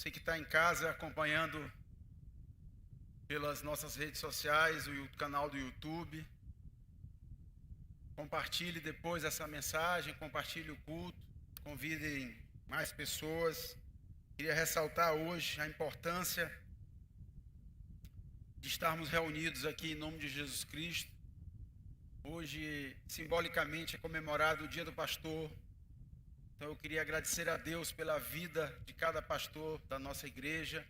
Você que está em casa acompanhando pelas nossas redes sociais, o canal do YouTube. Compartilhe depois essa mensagem, compartilhe o culto, convidem mais pessoas. Queria ressaltar hoje a importância de estarmos reunidos aqui em nome de Jesus Cristo. Hoje, simbolicamente, é comemorado o Dia do Pastor. Então eu queria agradecer a Deus pela vida de cada pastor da nossa igreja.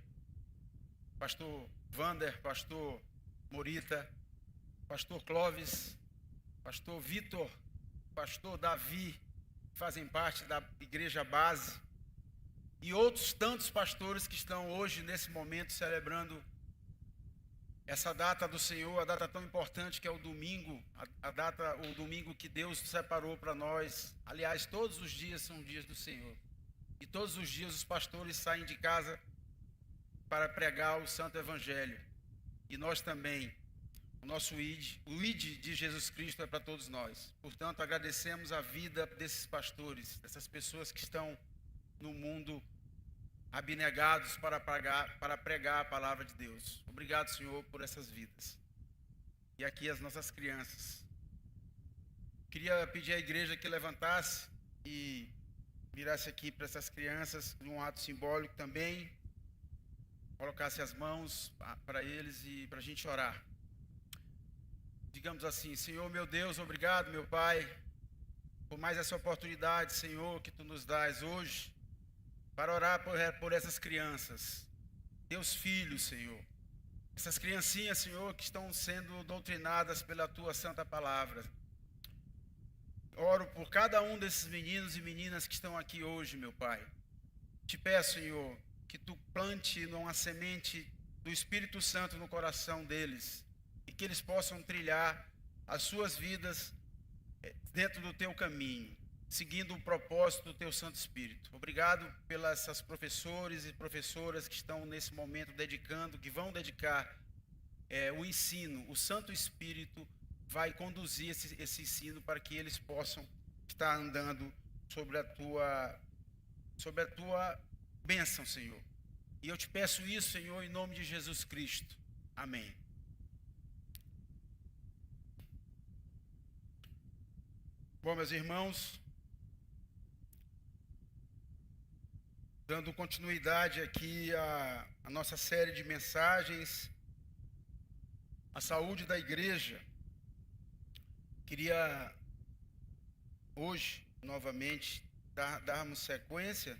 Pastor Vander, pastor Morita, pastor Clóvis, pastor Vitor, pastor Davi, fazem parte da igreja base, e outros tantos pastores que estão hoje, nesse momento, celebrando essa data do Senhor, a data tão importante que é o domingo, o domingo que Deus separou para nós. Aliás, todos os dias são dias do Senhor, e todos os dias os pastores saem de casa para pregar o Santo Evangelho, e nós também. O nosso ID, o ID de Jesus Cristo é para todos nós. Portanto, agradecemos a vida desses pastores, dessas pessoas que estão no mundo abnegados para pregar a palavra de Deus. Obrigado, Senhor, por essas vidas. E aqui as nossas crianças. Queria pedir à igreja que levantasse e virasse aqui para essas crianças, num ato simbólico também. Colocasse as mãos para eles e para a gente orar. Digamos assim: Senhor meu Deus, obrigado, meu Pai, por mais essa oportunidade, Senhor, que Tu nos dás hoje, para orar por essas crianças, Teus filhos, Senhor. Essas criancinhas, Senhor, que estão sendo doutrinadas pela Tua santa palavra. Oro por cada um desses meninos e meninas que estão aqui hoje, meu Pai. Te peço, Senhor, que Tu plante uma semente do Espírito Santo no coração deles, e que eles possam trilhar as suas vidas dentro do Teu caminho, seguindo o propósito do Teu Santo Espírito. Obrigado pelas essas professores e professoras que estão nesse momento dedicando, que vão dedicar o ensino. O Santo Espírito vai conduzir esse ensino para que eles possam estar andando sobre a Tua bênção, Senhor. E eu te peço isso, Senhor, em nome de Jesus Cristo. Amém. Bom, meus irmãos, dando continuidade aqui à nossa série de mensagens, a saúde da igreja, queria hoje, novamente, darmos sequência,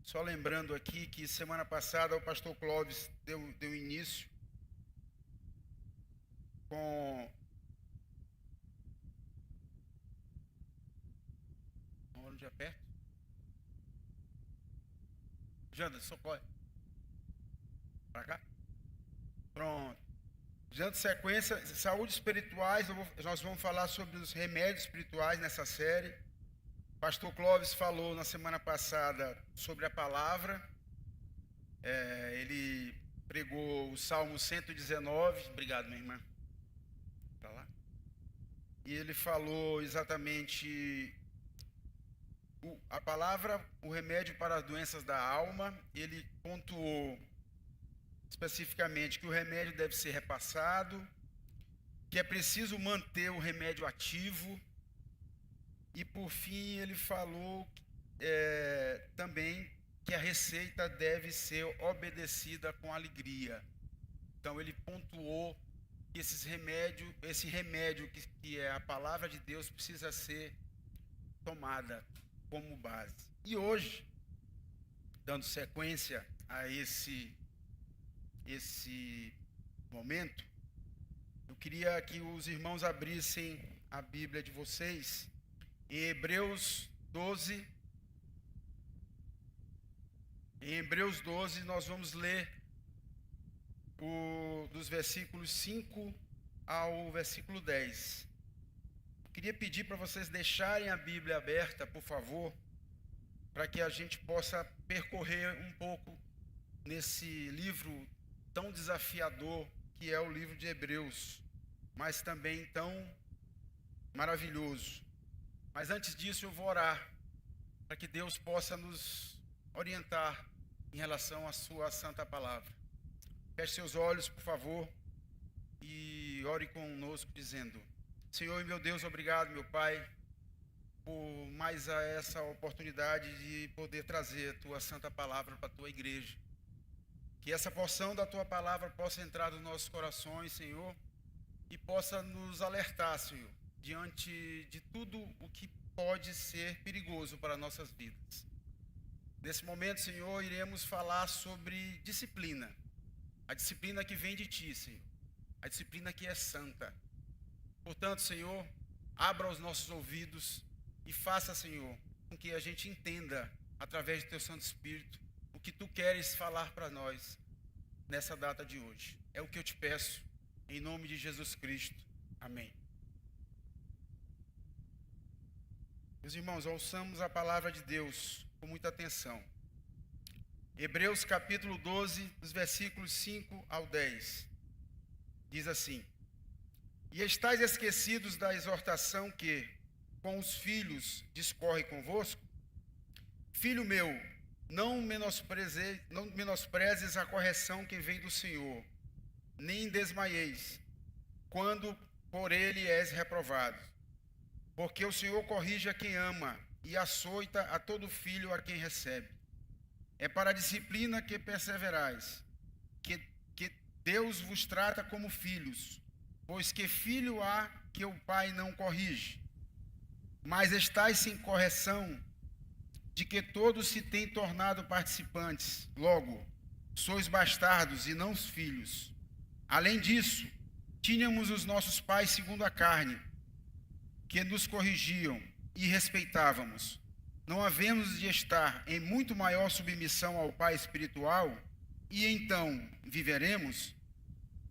só lembrando aqui que semana passada o pastor Clóvis deu início com onde é perto? Janda, socorre. Para cá? Pronto. Dando sequência, saúde espirituais, nós vamos falar sobre os remédios espirituais nessa série. Pastor Clóvis falou na semana passada sobre a palavra. Ele pregou o Salmo 119. Obrigado, minha irmã. Para lá. E ele falou exatamente a palavra, o remédio para as doenças da alma. Ele pontuou especificamente que o remédio deve ser repassado, que é preciso manter o remédio ativo, e por fim ele falou também que a receita deve ser obedecida com alegria. Então ele pontuou que esse remédio que é a palavra de Deus precisa ser tomada como base. E hoje, dando sequência a esse momento, eu queria que os irmãos abrissem a Bíblia de vocês em Hebreus 12. Em Hebreus 12 nós vamos ler dos versículos 5 ao versículo 10. Eu queria pedir para vocês deixarem a Bíblia aberta, por favor, para que a gente possa percorrer um pouco nesse livro tão desafiador que é o livro de Hebreus, mas também tão maravilhoso. Mas antes disso eu vou orar, para que Deus possa nos orientar em relação à sua santa palavra. Feche seus olhos, por favor, e ore conosco dizendo: Senhor e meu Deus, obrigado, meu Pai, por mais essa oportunidade de poder trazer a tua santa palavra para a tua igreja. Que essa porção da tua palavra possa entrar nos nossos corações, Senhor, e possa nos alertar, Senhor, diante de tudo o que pode ser perigoso para nossas vidas. Nesse momento, Senhor, iremos falar sobre disciplina. A disciplina que vem de Ti, Senhor. A disciplina que é santa. Portanto, Senhor, abra os nossos ouvidos e faça, Senhor, com que a gente entenda, através do Teu Santo Espírito, o que Tu queres falar para nós nessa data de hoje. É o que eu te peço, em nome de Jesus Cristo. Amém. Meus irmãos, ouçamos a palavra de Deus com muita atenção. Hebreus capítulo 12, dos versículos 5 ao 10. Diz assim: E estáis esquecidos da exortação que, com os filhos, discorre convosco? Filho meu, não menosprezes a correção que vem do Senhor, nem desmaieis, quando por ele és reprovado. Porque o Senhor corrige a quem ama e açoita a todo filho a quem recebe. É para a disciplina que perseverais, que Deus vos trata como filhos, pois que filho há que o pai não corrige? Mas estáis sem correção, de que todos se têm tornado participantes. Logo, sois bastardos e não os filhos. Além disso, tínhamos os nossos pais segundo a carne, que nos corrigiam e respeitávamos. Não havemos de estar em muito maior submissão ao Pai espiritual, e então viveremos?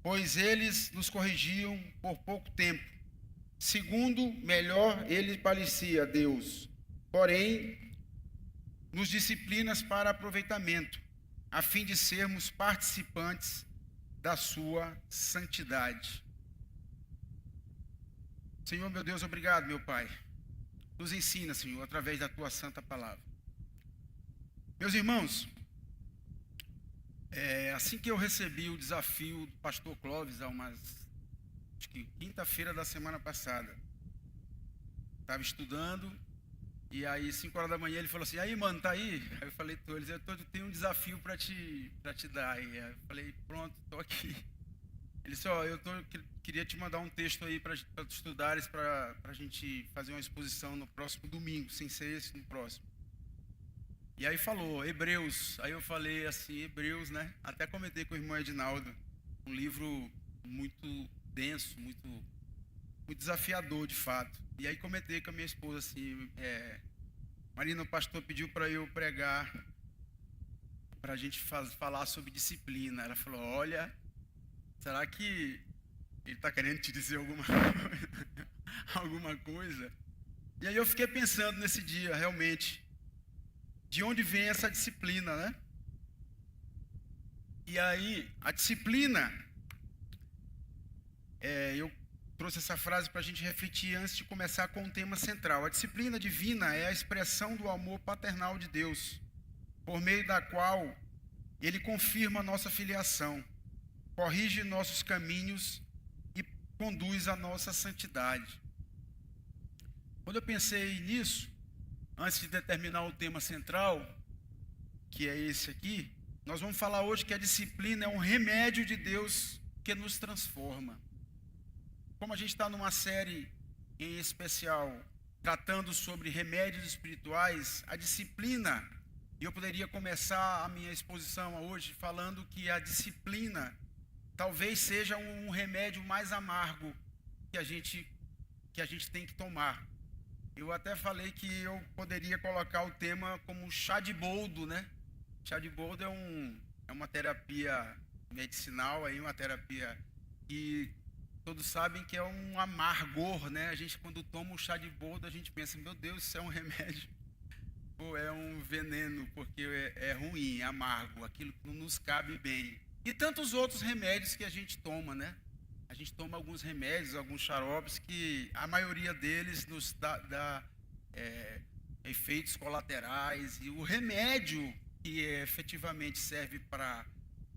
Pois eles nos corrigiam por pouco tempo, segundo melhor ele parecia a Deus. Porém, nos disciplinas para aproveitamento, a fim de sermos participantes da sua santidade. Senhor, meu Deus, obrigado, meu Pai. Nos ensina, Senhor, através da Tua santa palavra. Meus irmãos, assim que eu recebi o desafio do pastor Clóvis, acho que quinta-feira da semana passada, estava estudando, e aí 5 horas da manhã ele falou assim: aí mano, tá aí? Aí eu falei: tô. Ele disse: eu tenho um desafio para te dar. E aí eu falei: pronto, tô aqui. Ele disse: queria te mandar um texto aí para estudares, para a gente fazer uma exposição no próximo domingo, sem ser esse no próximo. E aí falou, Hebreus. Aí eu falei assim, Hebreus, né? Até comentei com o irmão Edinaldo, um livro muito denso, muito desafiador de fato. E aí comentei com a minha esposa assim, Marina, o pastor pediu para eu pregar, para a gente falar sobre disciplina. Ela falou: olha, será que ele está querendo te dizer alguma coisa? E aí eu fiquei pensando nesse dia, realmente, de onde vem essa disciplina, né? E aí, a disciplina, eu trouxe essa frase para a gente refletir antes de começar com o tema central. A disciplina divina é a expressão do amor paternal de Deus, por meio da qual Ele confirma a nossa filiação, corrige nossos caminhos e conduz a nossa santidade. Quando eu pensei nisso, antes de determinar o tema central, que é esse aqui, nós vamos falar hoje que a disciplina é um remédio de Deus que nos transforma. Como a gente está numa série em especial tratando sobre remédios espirituais, a disciplina, e eu poderia começar a minha exposição hoje falando que a disciplina talvez seja um remédio mais amargo que a gente tem que tomar. Eu até falei que eu poderia colocar o tema como chá de boldo, né? Chá de boldo é uma terapia medicinal, aí, uma terapia que todos sabem que é um amargor, né? A gente, quando toma um chá de boldo, a gente pensa: meu Deus, isso é um remédio ou é um veneno, porque é ruim, é amargo, aquilo que não nos cabe bem. E tantos outros remédios que a gente toma, né? A gente toma alguns remédios, alguns xaropes que a maioria deles nos dá efeitos colaterais. E o remédio que efetivamente serve para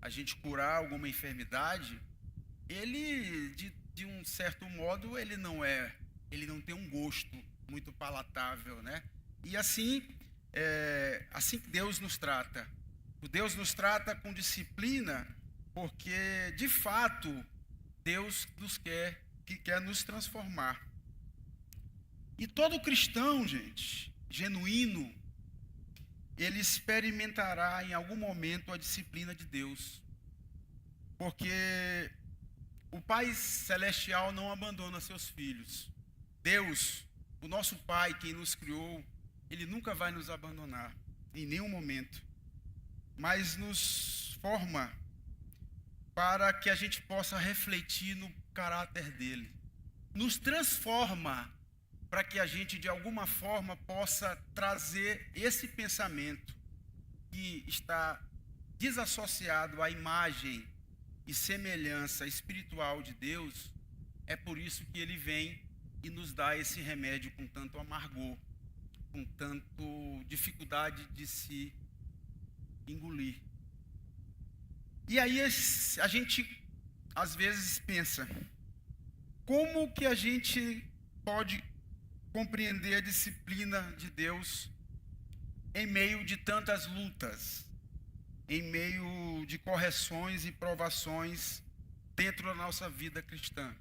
a gente curar alguma enfermidade, ele, de um certo modo, ele não tem um gosto muito palatável, né? E assim, assim que Deus nos trata. Deus nos trata com disciplina, porque, de fato, Deus quer nos transformar. E todo cristão, gente, genuíno, ele experimentará em algum momento a disciplina de Deus. Porque o Pai Celestial não abandona seus filhos. Deus, o nosso Pai, quem nos criou, Ele nunca vai nos abandonar, em nenhum momento. Mas nos forma para que a gente possa refletir no caráter dEle. Nos transforma para que a gente, de alguma forma, possa trazer esse pensamento que está desassociado à imagem e semelhança espiritual de Deus. É por isso que Ele vem e nos dá esse remédio com tanto amargor, com tanto dificuldade de se engolir. E aí a gente, às vezes, pensa, como que a gente pode compreender a disciplina de Deus em meio de tantas lutas, em meio de correções e provações dentro da nossa vida cristã?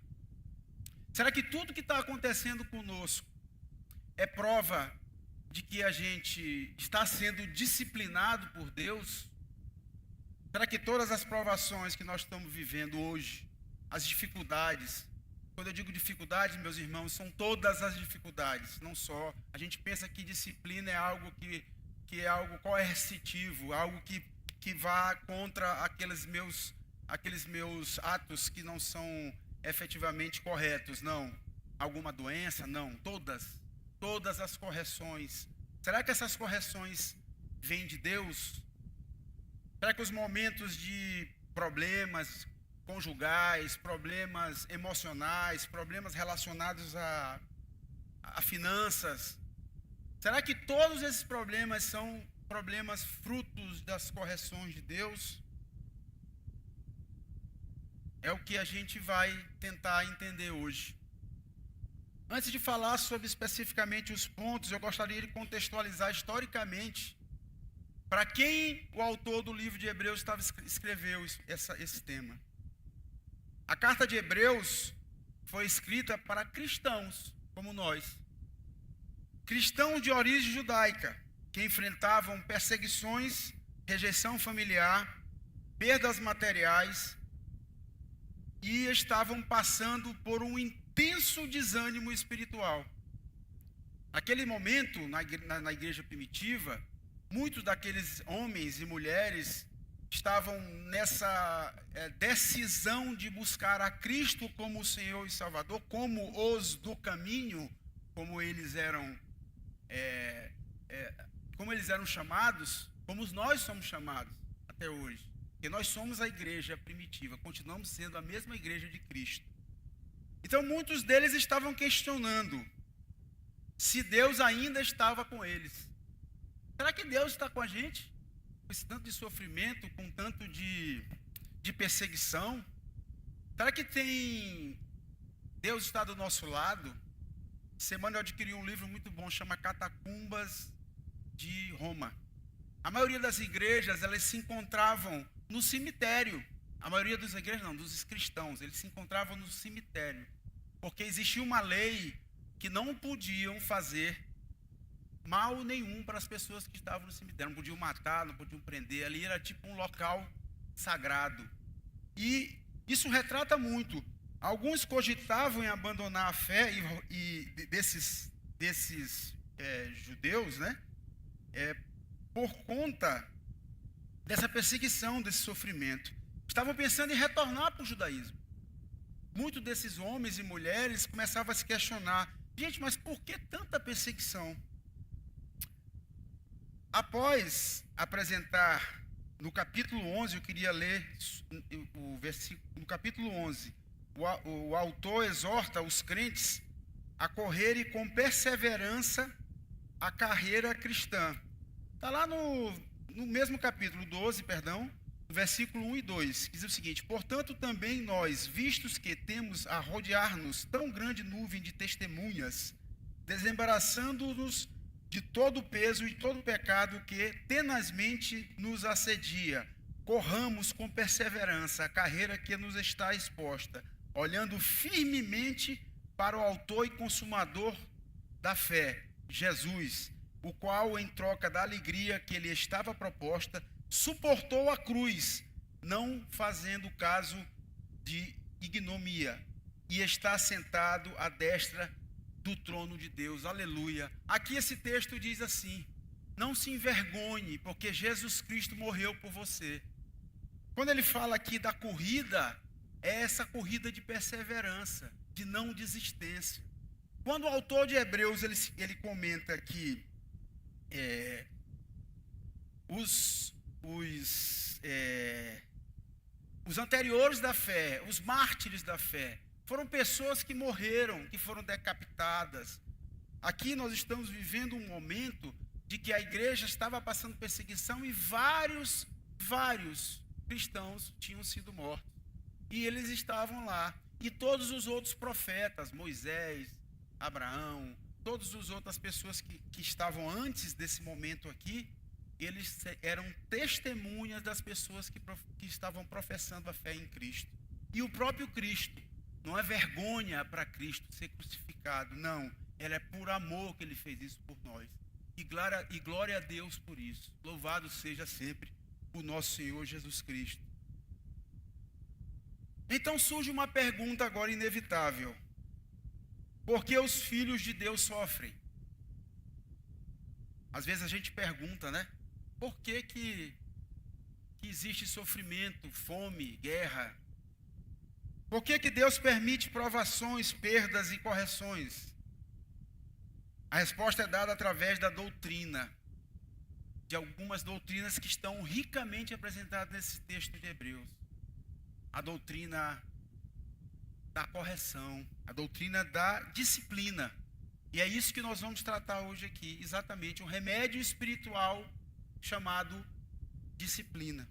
Será que tudo que está acontecendo conosco é prova de que a gente está sendo disciplinado por Deus? Será que todas as provações que nós estamos vivendo hoje, as dificuldades, quando eu digo dificuldades, meus irmãos, são todas as dificuldades, não só. A gente pensa que disciplina é algo que é algo coercitivo, algo que vá contra aqueles meus atos que não são efetivamente corretos. Não. Alguma doença? Não. Todas as correções. Será que essas correções vêm de Deus? Será que os momentos de problemas conjugais, problemas emocionais, problemas relacionados a finanças, será que todos esses problemas são problemas frutos das correções de Deus? É o que a gente vai tentar entender hoje. Antes de falar sobre especificamente os pontos, eu gostaria de contextualizar historicamente para quem o autor do livro de Hebreus escreveu esse tema. A carta de Hebreus foi escrita para cristãos como nós. Cristãos de origem judaica, que enfrentavam perseguições, rejeição familiar, perdas materiais e estavam passando por um intenso desânimo espiritual. Naquele momento, na igreja primitiva, muitos daqueles homens e mulheres estavam nessa decisão de buscar a Cristo como o Senhor e Salvador, como os do caminho, como eles eram chamados, como nós somos chamados até hoje. Porque nós somos a igreja primitiva, continuamos sendo a mesma igreja de Cristo. Então muitos deles estavam questionando se Deus ainda estava com eles. Será que Deus está com a gente? Com esse tanto de sofrimento, com tanto de perseguição? Será que Deus está do nosso lado? Semana eu adquiri um livro muito bom, chama Catacumbas de Roma. A maioria das igrejas, elas se encontravam no cemitério. A maioria das igrejas não, dos cristãos, eles se encontravam no cemitério. Porque existia uma lei que não podiam fazer mal nenhum para as pessoas que estavam no cemitério. Não podiam matar, não podiam prender. Ali era tipo um local sagrado. E isso retrata muito. Alguns cogitavam em abandonar a fé e desses judeus, né? Por conta dessa perseguição, desse sofrimento. Estavam pensando em retornar para o judaísmo. Muitos desses homens e mulheres começavam a se questionar: gente, mas por que tanta perseguição? Após apresentar no capítulo 11, eu queria ler o versículo, no capítulo 11, o autor exorta os crentes a correrem com perseverança a carreira cristã. Está lá no mesmo capítulo 12, perdão, no versículo 1 e 2, que diz o seguinte: portanto também nós, vistos que temos a rodear-nos tão grande nuvem de testemunhas, desembaraçando-nos de todo o peso e todo o pecado que tenazmente nos assedia, corramos com perseverança a carreira que nos está exposta, olhando firmemente para o autor e consumador da fé, Jesus, o qual, em troca da alegria que lhe estava proposta, suportou a cruz, não fazendo caso de ignomia, e está sentado à destra do trono de Deus. Aleluia. Aqui esse texto diz assim: não se envergonhe, porque Jesus Cristo morreu por você. Quando ele fala aqui da corrida, é essa corrida de perseverança, de não desistência. Quando o autor de Hebreus ele comenta que os anteriores da fé, os mártires da fé, foram pessoas que morreram, que foram decapitadas. Aqui nós estamos vivendo um momento de que a igreja estava passando perseguição e vários cristãos tinham sido mortos. E eles estavam lá. E todos os outros profetas, Moisés, Abraão, todas as outras pessoas que estavam antes desse momento aqui, eles eram testemunhas das pessoas que estavam professando a fé em Cristo. E o próprio Cristo, não é vergonha para Cristo ser crucificado, não. Ele é por amor que ele fez isso por nós. E glória a Deus por isso. Louvado seja sempre o nosso Senhor Jesus Cristo. Então surge uma pergunta agora inevitável: por que os filhos de Deus sofrem? Às vezes a gente pergunta, né? Por que existe sofrimento, fome, guerra? Por que Deus permite provações, perdas e correções? A resposta é dada através da doutrina, de algumas doutrinas que estão ricamente apresentadas nesse texto de Hebreus. A doutrina da correção, a doutrina da disciplina. E é isso que nós vamos tratar hoje aqui, exatamente, um remédio espiritual chamado disciplina.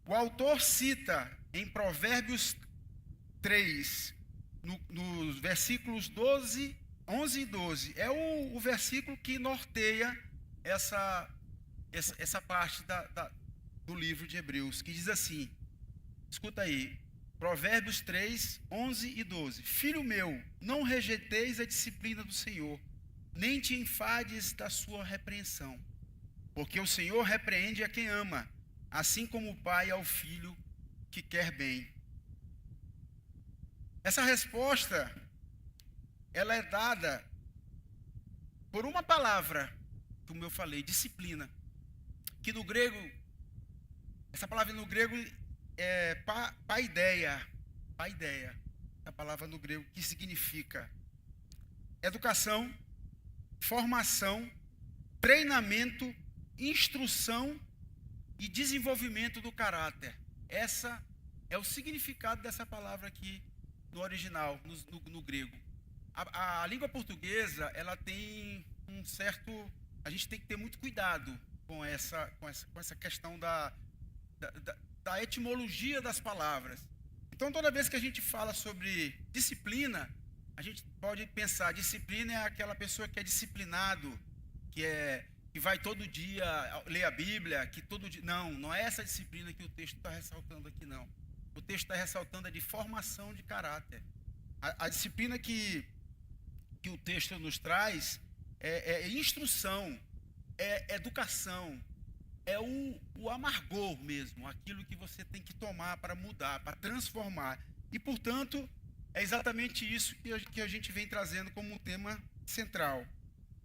O autor cita em Provérbios 3, nos versículos 11 e 12, é o versículo que norteia essa parte do livro de Hebreus, que diz assim, escuta aí, Provérbios 3, 11 e 12. Filho meu, não rejeiteis a disciplina do Senhor, nem te enfades da sua repreensão, porque o Senhor repreende a quem ama, assim como o pai ao filho que quer bem. Essa resposta, ela é dada por uma palavra, como eu falei, disciplina, que no grego, essa palavra no grego é paideia, a palavra no grego que significa educação, formação, treinamento, instrução e desenvolvimento do caráter. Essa é o significado dessa palavra aqui no original, no grego. A língua portuguesa, ela tem um certo... A gente tem que ter muito cuidado com essa questão da etimologia das palavras. Então, toda vez que a gente fala sobre disciplina, a gente pode pensar, disciplina é aquela pessoa que é disciplinado, que vai todo dia ler a Bíblia, que todo dia... Não é essa disciplina que o texto está ressaltando aqui, não. O texto está ressaltando a de formação de caráter. A disciplina que o texto nos traz é instrução, é educação, é o amargor mesmo, aquilo que você tem que tomar para mudar, para transformar. E, portanto, é exatamente isso que a gente vem trazendo como um tema central.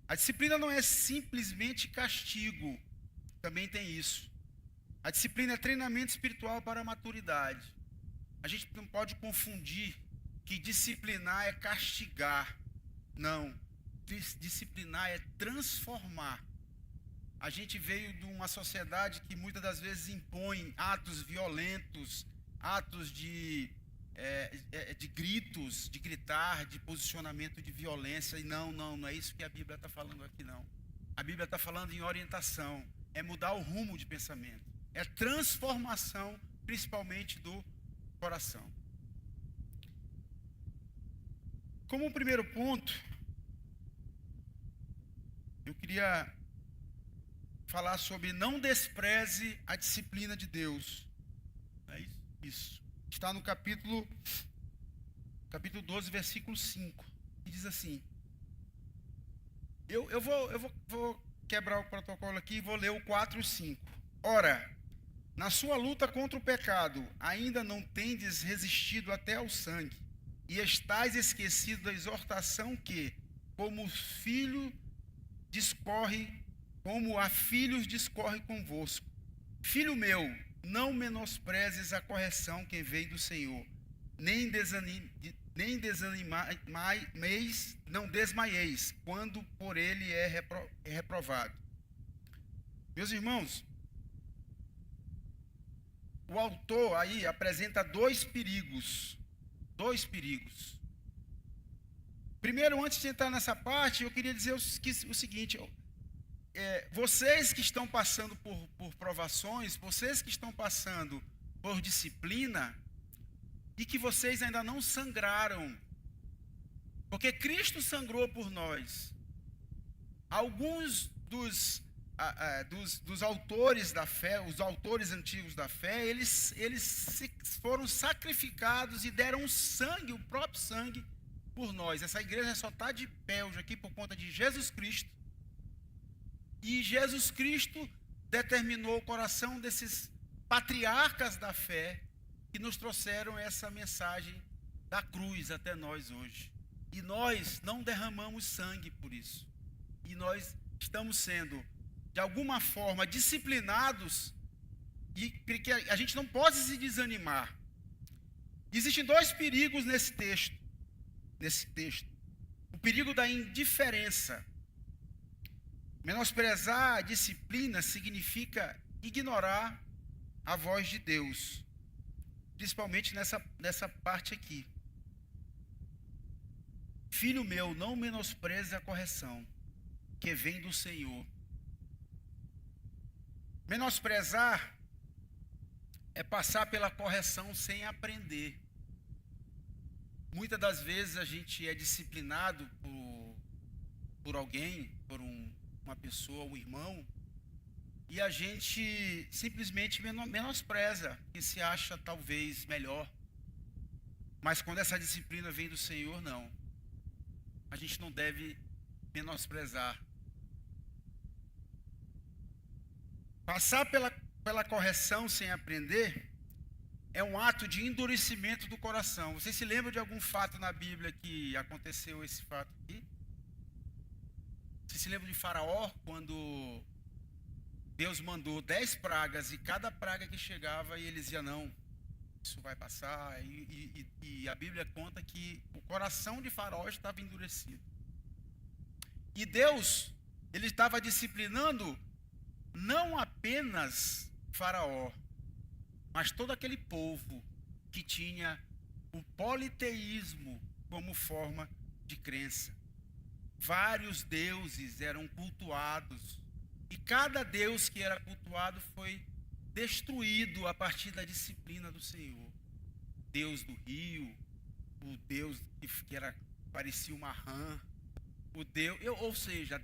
A disciplina não é simplesmente castigo, também tem isso. A disciplina é treinamento espiritual para a maturidade. A gente não pode confundir que disciplinar é castigar. Não, disciplinar é transformar. A gente veio de uma sociedade que muitas das vezes impõe atos violentos, atos de gritos, de gritar, de posicionamento de violência. E não é isso que a Bíblia está falando aqui, não. A Bíblia está falando em orientação. é mudar o rumo de pensamento, é transformação, principalmente do coração. Como um primeiro ponto, eu queria falar sobre não despreze a disciplina de Deus. É isso. Está no capítulo 12, versículo 5. E diz assim. Eu vou quebrar o protocolo aqui e vou ler o 4 e 5. Ora, na sua luta contra o pecado, ainda não tendes resistido até ao sangue, e estáis esquecido da exortação que, como a filhos discorre convosco. Filho meu, não menosprezes a correção que vem do Senhor, não desmaieis quando por ele é reprovado. Meus irmãos, o autor aí apresenta dois perigos. Primeiro, antes de entrar nessa parte, eu queria dizer o seguinte: vocês que estão passando por provações, vocês que estão passando por disciplina, e que vocês ainda não sangraram, porque Cristo sangrou por nós. Alguns dos autores da fé, os autores antigos da fé, eles foram sacrificados e deram sangue, o próprio sangue, por nós. Essa igreja só está de pé hoje aqui por conta de Jesus Cristo. E Jesus Cristo determinou o coração desses patriarcas da fé que nos trouxeram essa mensagem da cruz até nós hoje. E nós não derramamos sangue por isso. E nós estamos sendo, de alguma forma, disciplinados, e que a gente não pode se desanimar. Existem dois perigos nesse texto. O perigo da indiferença. Menosprezar a disciplina significa ignorar a voz de Deus, principalmente nessa parte aqui. Filho meu, não menospreze a correção que vem do Senhor. Menosprezar é passar pela correção sem aprender. Muitas das vezes a gente é disciplinado por alguém, por uma pessoa, um irmão, e a gente simplesmente menospreza, que se acha talvez melhor. Mas quando essa disciplina vem do Senhor, não. A gente não deve menosprezar. Passar pela correção sem aprender é um ato de endurecimento do coração. Vocês se lembram de algum fato na Bíblia que aconteceu esse fato aqui? Vocês se lembram de Faraó, quando Deus mandou 10 pragas e cada praga que chegava e eles diziam não, isso vai passar. E a Bíblia conta que o coração de Faraó estava endurecido. E Deus, ele estava disciplinando não apenas Faraó, mas todo aquele povo que tinha o politeísmo como forma de crença. Vários deuses eram cultuados, e cada deus que era cultuado foi destruído a partir da disciplina do Senhor. Deus do rio, o Deus que parecia uma rã, ou seja,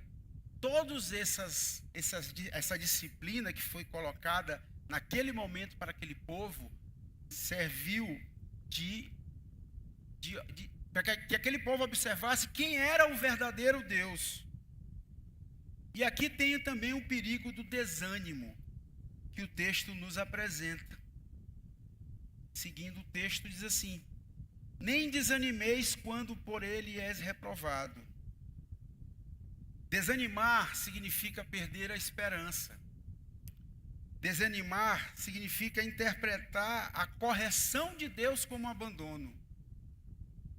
todos essa disciplina que foi colocada naquele momento para aquele povo serviu para que aquele povo observasse quem era o verdadeiro Deus. E aqui tem também o perigo do desânimo que o texto nos apresenta. Seguindo o texto, diz assim: nem desanimeis quando por ele és reprovado. Desanimar significa perder a esperança. Desanimar significa interpretar a correção de Deus como abandono.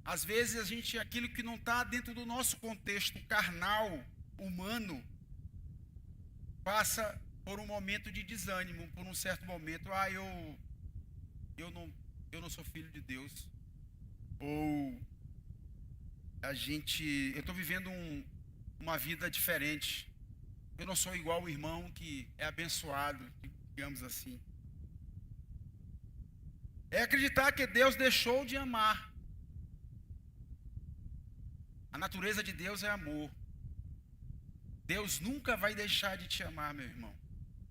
Às vezes aquilo que não está dentro do nosso contexto carnal, humano, passa por um momento de desânimo, por um certo momento, eu não sou filho de Deus. Ou eu estou vivendo uma vida diferente. Eu não sou igual o irmão que é abençoado, digamos assim. É acreditar que Deus deixou de amar. A natureza de Deus é amor. Deus nunca vai deixar de te amar, meu irmão,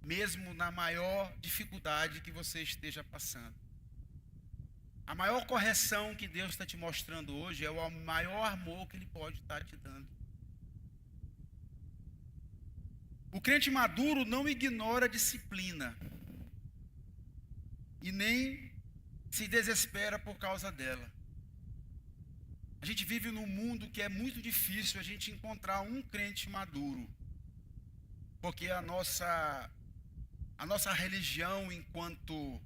mesmo na maior dificuldade que você esteja passando. A maior correção que Deus está te mostrando hoje é o maior amor que Ele pode estar te dando. O crente maduro não ignora a disciplina e nem se desespera por causa dela. A gente vive num mundo que é muito difícil a gente encontrar um crente maduro, porque a nossa religião enquanto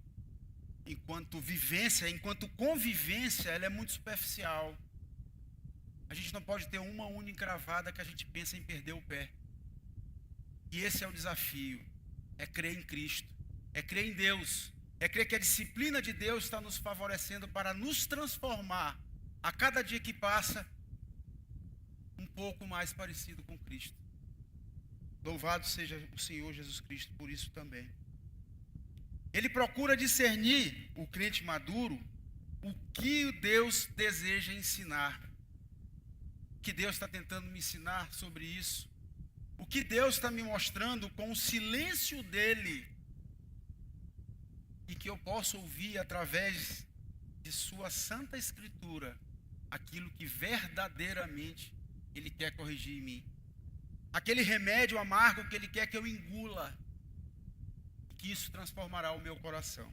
vivência, enquanto convivência, ela é muito superficial. A gente não pode ter uma unha encravada que a gente pensa em perder o pé. E esse é o desafio, é crer em Cristo, é crer em Deus, é crer que a disciplina de Deus está nos favorecendo para nos transformar a cada dia que passa um pouco mais parecido com Cristo. Louvado seja o Senhor Jesus Cristo por isso também. Ele procura discernir, o crente maduro, o que Deus deseja ensinar. O que Deus está tentando me ensinar sobre isso. O que Deus está me mostrando com o silêncio dele. E que eu possa ouvir através de sua santa escritura aquilo que verdadeiramente ele quer corrigir em mim. Aquele remédio amargo que ele quer que eu engula. Que isso transformará o meu coração.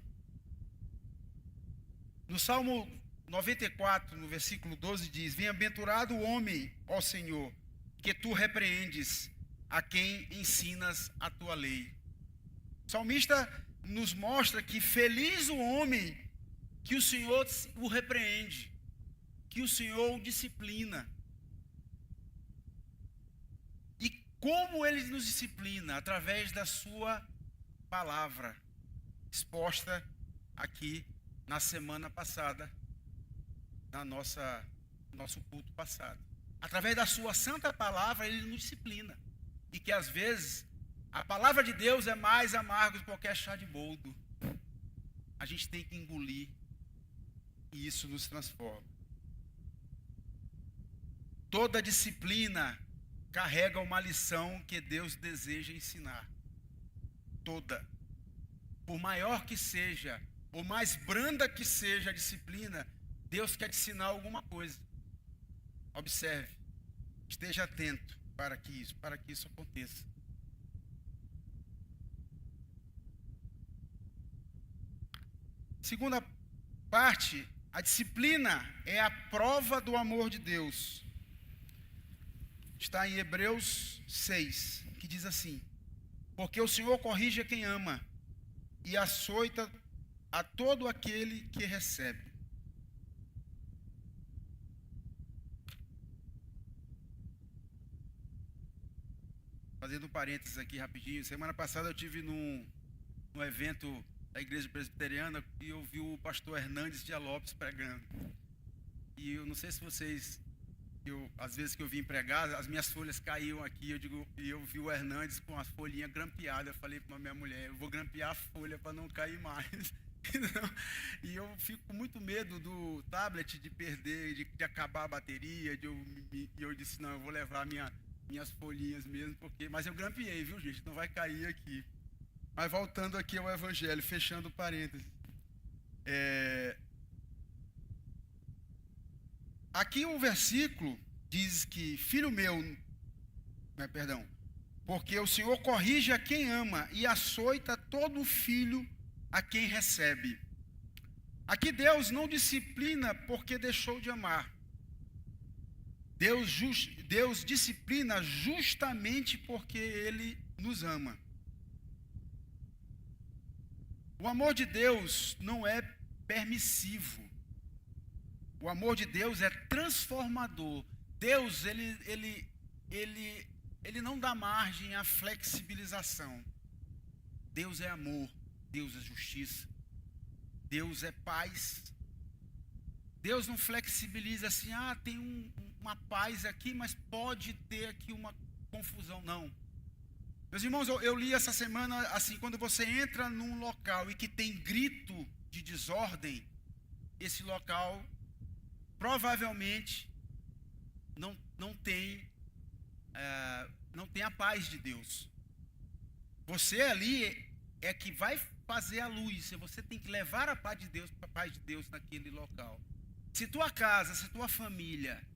No Salmo 94, no versículo 12, diz: Bem-aventurado o homem, ó Senhor, que tu repreendes a quem ensinas a tua lei. O salmista nos mostra que feliz o homem que o Senhor o repreende, que o Senhor o disciplina. E como ele nos disciplina? Através da sua palavra, exposta aqui na semana passada, nosso culto passado. Através da sua santa palavra, ele nos disciplina. E que às vezes, a palavra de Deus é mais amarga que qualquer chá de boldo. A gente tem que engolir, e isso nos transforma. Toda disciplina carrega uma lição que Deus deseja ensinar. Toda. Por maior que seja, ou mais branda que seja a disciplina, Deus quer te ensinar alguma coisa. Observe, esteja atento para que isso aconteça. Segunda parte, a disciplina é a prova do amor de Deus. Está em Hebreus 6, que diz assim: Porque o Senhor corrige a quem ama e açoita a todo aquele que recebe. Fazendo um parênteses aqui rapidinho, semana passada eu tive num evento da Igreja Presbiteriana e eu vi o pastor Hernandes de Lopes pregando. E eu não sei se vocês... às vezes que eu vim pregar, as minhas folhas caíam aqui, e eu vi o Hernandes com as folhinhas grampeadas. Eu falei para a minha mulher: eu vou grampear a folha para não cair mais. E eu fico com muito medo do tablet de perder, de acabar a bateria. E eu disse: não, eu vou levar minhas folhinhas mesmo, mas eu grampeei, viu, gente? Não vai cair aqui. Mas voltando aqui ao Evangelho, fechando parênteses. Aqui o versículo diz que, porque o Senhor corrige a quem ama e açoita todo filho a quem recebe. Aqui Deus não disciplina porque deixou de amar. Deus disciplina justamente porque Ele nos ama. O amor de Deus não é permissivo. O amor de Deus é transformador. Deus, ele não dá margem à flexibilização. Deus é amor, Deus é justiça, Deus é paz. Deus não flexibiliza assim: tem uma paz aqui, mas pode ter aqui uma confusão. Não. Meus irmãos, eu li essa semana, assim, quando você entra num local e que tem grito de desordem, esse local provavelmente não tem a paz de Deus. Você ali é que vai fazer a luz, você tem que levar a paz de Deus naquele local. Se tua casa, se tua família,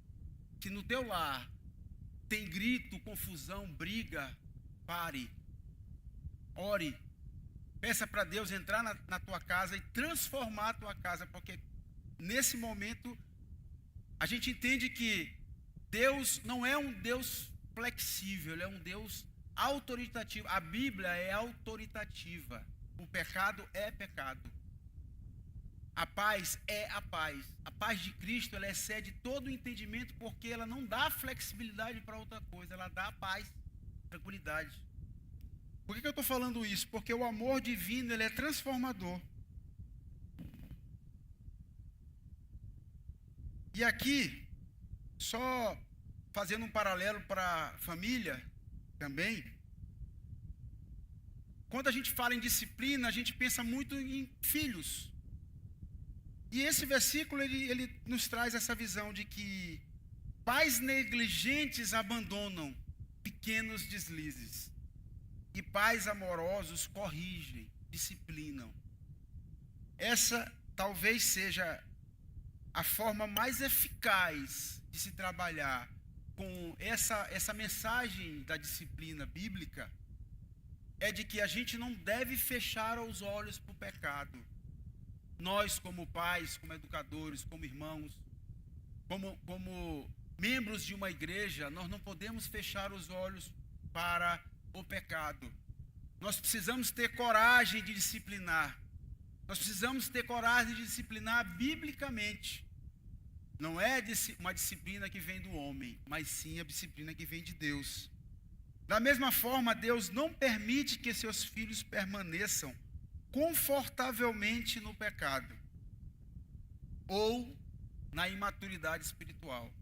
se no teu lar tem grito, confusão, briga, pare, ore, peça para Deus entrar na tua casa e transformar a tua casa, porque nesse momento a gente entende que Deus não é um Deus flexível, Ele é um Deus autoritativo. A Bíblia é autoritativa. O pecado é pecado. A paz é a paz. A paz de Cristo, ela excede todo o entendimento, porque ela não dá flexibilidade para outra coisa, ela dá paz, tranquilidade. Por que eu estou falando isso? Porque o amor divino, ele é transformador. E aqui, só fazendo um paralelo para a família também, quando a gente fala em disciplina, a gente pensa muito em filhos. E esse versículo, ele nos traz essa visão de que pais negligentes abandonam pequenos deslizes e pais amorosos corrigem, disciplinam. Essa talvez seja a forma mais eficaz de se trabalhar com essa mensagem da disciplina bíblica, é de que a gente não deve fechar os olhos para o pecado. Nós, como pais, como educadores, como irmãos, como membros de uma igreja, nós não podemos fechar os olhos para o pecado. Nós precisamos ter coragem de disciplinar. Nós precisamos ter coragem de disciplinar biblicamente. Não é uma disciplina que vem do homem, mas sim a disciplina que vem de Deus. Da mesma forma, Deus não permite que seus filhos permaneçam confortavelmente no pecado ou na imaturidade espiritual.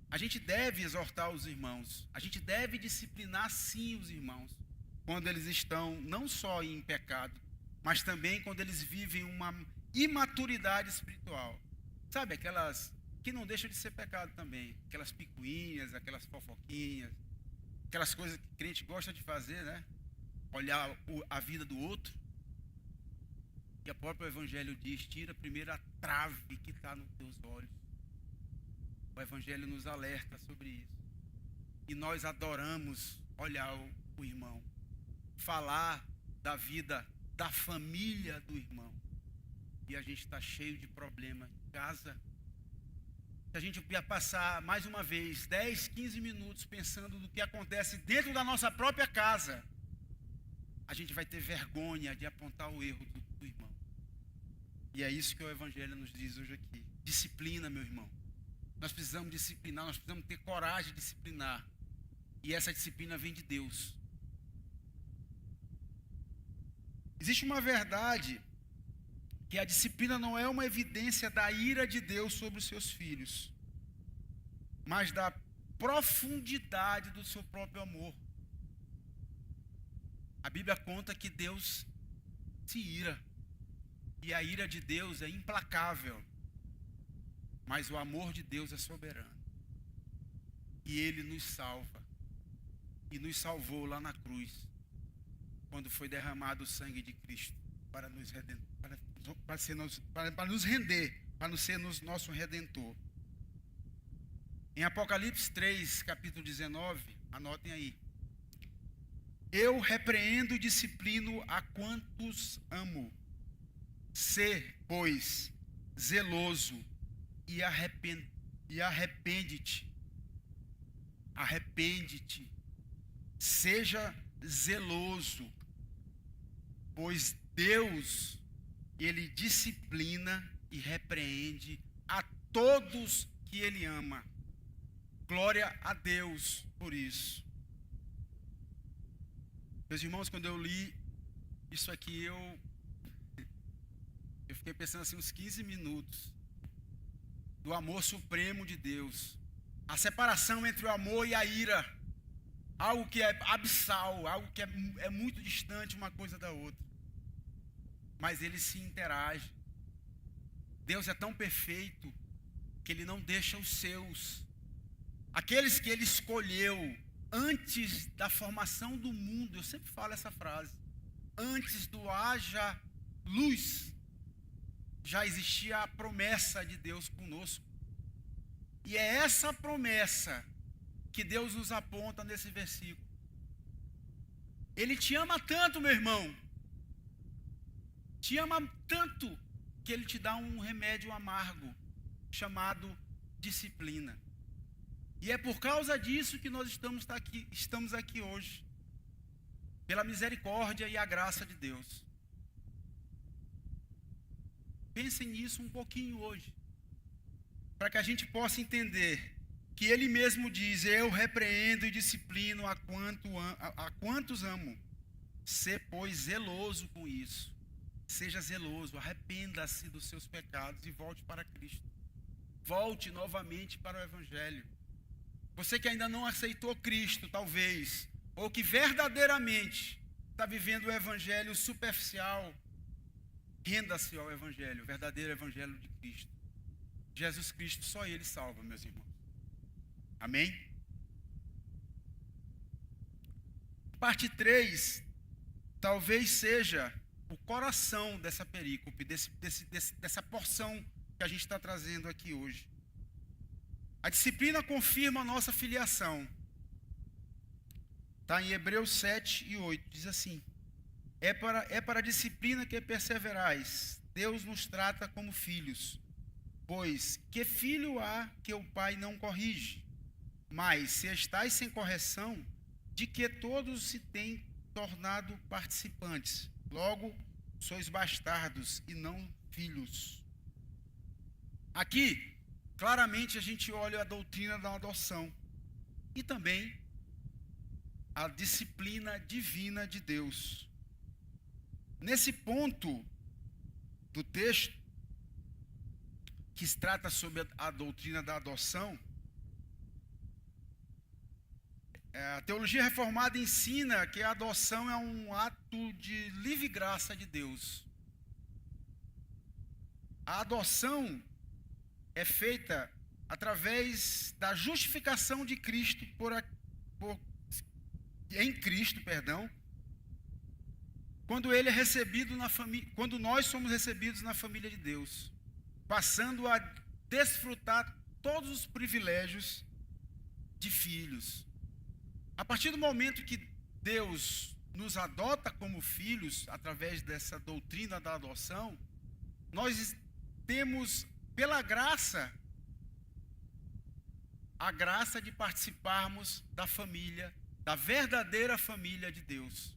A gente deve exortar os irmãos, a gente deve disciplinar sim os irmãos, quando eles estão não só em pecado, mas também quando eles vivem uma imaturidade espiritual. Sabe, aquelas que não deixam de ser pecado também, aquelas picuinhas, aquelas fofoquinhas, aquelas coisas que o crente gosta de fazer, né? Olhar a vida do outro. E o próprio Evangelho diz: tira primeiro a trave que está nos teus olhos. O Evangelho nos alerta sobre isso. E nós adoramos olhar o irmão, falar da vida, da família do irmão. E a gente está cheio de problema em casa. Se a gente ia passar mais uma vez 10, 15 minutos pensando no que acontece dentro da nossa própria casa, a gente vai ter vergonha de apontar o erro do irmão. E é isso que o Evangelho nos diz hoje aqui. Disciplina, meu irmão. Nós precisamos disciplinar, nós precisamos ter coragem de disciplinar. E essa disciplina vem de Deus. Existe uma verdade, que a disciplina não é uma evidência da ira de Deus sobre os seus filhos, mas da profundidade do seu próprio amor. A Bíblia conta que Deus se ira, e a ira de Deus é implacável, mas o amor de Deus é soberano. E Ele nos salva, e nos salvou lá na cruz, quando foi derramado o sangue de Cristo, para nos render, para nos ser nosso Redentor. Em Apocalipse 3, capítulo 19, anotem aí. Eu repreendo e disciplino a quantos amo. Sê, pois, zeloso e arrepende-te. Arrepende-te. Seja zeloso, pois Deus, Ele disciplina e repreende a todos que Ele ama. Glória a Deus por isso. Meus irmãos, quando eu li isso aqui, eu fiquei pensando assim uns 15 minutos do amor supremo de Deus. A separação entre o amor e a ira. algo que é abissal, algo que é muito distante uma coisa da outra. Mas eles se interagem. Deus é tão perfeito que Ele não deixa os seus, aqueles que Ele escolheu antes da formação do mundo. Eu sempre falo essa frase: antes do haja luz, já existia a promessa de Deus conosco. E é essa promessa que Deus nos aponta nesse versículo. Ele te ama tanto, meu irmão. Te ama tanto que Ele te dá um remédio amargo chamado disciplina. E é por causa disso que nós estamos aqui hoje. Pela misericórdia e a graça de Deus. Pensem nisso um pouquinho hoje, para que a gente possa entender que Ele mesmo diz: eu repreendo e disciplino a quantos amo. Sê, pois, zeloso com isso. Seja zeloso, arrependa-se dos seus pecados e volte para Cristo. Volte novamente para o Evangelho. Você que ainda não aceitou Cristo, talvez, ou que verdadeiramente está vivendo o Evangelho superficial, renda-se ao Evangelho, o verdadeiro Evangelho de Cristo. Jesus Cristo, só Ele salva, meus irmãos. Amém? Parte 3, talvez seja o coração dessa perícope, dessa porção que a gente está trazendo aqui hoje. A disciplina confirma a nossa filiação. Está em Hebreus 7 e 8, diz assim: É para a disciplina que perseverais. Deus nos trata como filhos. Pois que filho há que o pai não corrige? Mas se estáis sem correção, de que todos se têm tornado participantes. Logo, sois bastardos e não filhos. Aqui, claramente a gente olha a doutrina da adoção. E também a disciplina divina de Deus. Nesse ponto do texto, que se trata sobre a doutrina da adoção, a teologia reformada ensina que a adoção é um ato de livre graça de Deus. A adoção é feita através da justificação de Cristo em Cristo, quando ele é recebido na família, quando nós somos recebidos na família de Deus, passando a desfrutar todos os privilégios de filhos. A partir do momento que Deus nos adota como filhos, através dessa doutrina da adoção, nós temos, pela graça, a graça de participarmos da família, da verdadeira família de Deus.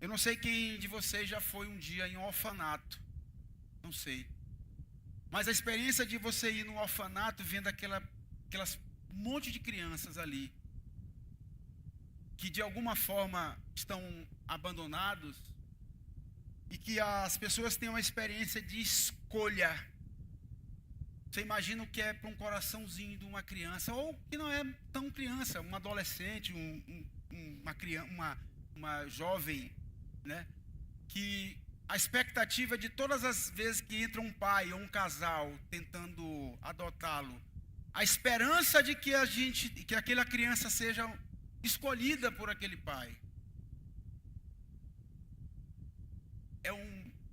Eu não sei quem de vocês já foi um dia em um orfanato, não sei. Mas a experiência de você ir num orfanato, vendo aquelas monte de crianças ali, que de alguma forma estão abandonados, e que as pessoas têm uma experiência de escolha. Você imagina o que é para um coraçãozinho de uma criança, ou que não é tão criança, um adolescente, uma jovem, né? Que a expectativa de todas as vezes que entra um pai ou um casal tentando adotá-lo, a esperança de que aquela criança seja escolhida por aquele pai,